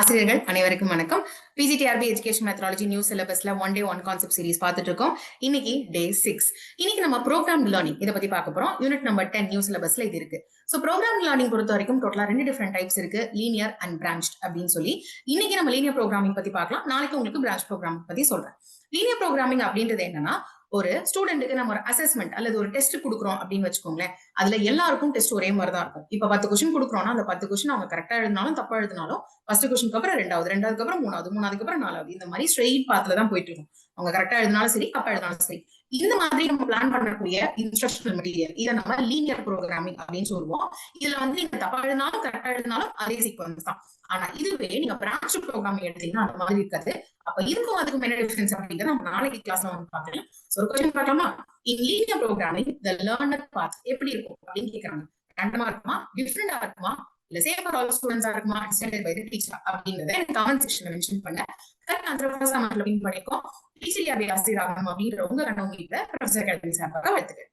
ஆசிரியர்கள் அனைவருக்கும் வணக்கம். பிஜிடிஆர்பி எஜுகேஷன் மெத்தடாலஜி நியூ சிலபஸ்ல one day one concept series பார்த்துட்டு இருக்கோம். இன்னைக்கு டே 6. இன்னைக்கு நம்ம ப்ரோக்ராம் லேர்னிங் இதை பத்தி பார்க்க போறோம். யூனிட் நம்பர் 10 நியூ சிலபஸ்ல இது இருக்கு. சோ ப்ரோக்ராம் லேர்னிங் பொறுத்த வரைக்கும் டோட்டலா 2 டிஃபரெண்ட் டைப்ஸ் இருக்கு, லீனியர் அண்ட் பிரான்ச்ட் அப்படின்னு சொல்லி. இன்னைக்கு நம்ம லீனியர் ப்ரோக்ராமிங் பத்தி பார்க்கலாம், நாளைக்கு உங்களுக்கு பிரான்ச் ப்ரோக்ராமிங் பத்தி சொல்றேன். லீனியர் ப்ரோக்ராமிங் அப்படின்றது என்னன்னா, ஒரு ஸ்டூடெண்ட்டுக்கு நம்ம ஒரு அசஸ்மெண்ட் அல்லது ஒரு டெஸ்ட் கொடுக்குறோம் அப்படின்னு வச்சுக்கோங்களேன். அதுல எல்லாருக்கும் டெஸ்ட் ஒரே மாதிரி தான் இருக்கும். இப்ப 10 கொஸ்டின் கொடுக்குறோம்னா அந்த 10 கொஸ்டின் அவங்க கரெக்டா எழுதினாலும் தப்பா எழுதினாலும் ஃபர்ஸ்ட் கொஸ்டினுக்கு அப்புறம் ரெண்டாவதுக்கு அப்புறம் மூணாவதுக்கு அப்புறம் நாலாவது, இந்த மாதிரி ஸ்ட்ரெயிட் பாத்துல தான் போயிட்டு இருக்கும். அவங்க கரெக்டா எழுதினாலும் சரி, தப்பா எழுதினாலும் சரி. இந்த மாதிரி நம்ம பிளான் பண்ணக்கூடிய இன்ஸ்ட்ரக்ஷனல் மெட்டீரியல் இதை நம்ம லீனியர் ப்ரோக்ராமிங் அப்படின்னு சொல்லுவோம். இதுல வந்து நீங்க தப்பா எழுதினாலும் கரெக்டா எழுதினாலும் அதே சீக்வன்ஸ் தான். ஆனா இதுவே நீங்க பிரான்ச் ப்ரோக்ராமிங் எடுத்தீங்கன்னா அந்த மாதிரி இருக்காது. அப்ப இதுக்கும் அதுக்கும் என்ன டிஃபரன்ஸ் அப்படிங்கறத நம்ம நாளைக்கு கிளாஸ்ல வந்து பாக்கலாம். ஒரு கொஸ்டின் பார்க்கலாமா? இன் லீனியர் ப்ரோக்ராமிங் தி லேர்னர் பாத் எப்படி இருக்கும் அப்படின்னு கேக்குறாங்க. ரேண்டமா இருக்குமா, டிஃபரெண்டா இருக்குமா, இல்ல சேம் ஃபார் ஆல் ஸ்டூடண்ட்ஸா இருக்குமா, டிசைடட் பை தி டீச்சர் அப்படிங்கறத எனக்கு கமெண்ட் செக்ஷன்ல மென்ஷன் பண்ணுங்க. கரெக்ட் ஆன்சர் ஃபர்ஸ்ட் கமெண்ட்ல பின் பண்ணிக்கோ. பிசிடிஆர்பி ஆசிரியர் ஆகணும் அப்படிங்கிற உங்க கனவு வீட்ல ப்ரொஃபசர் கல்வி சார்பாக வாழ்த்துக்கள்.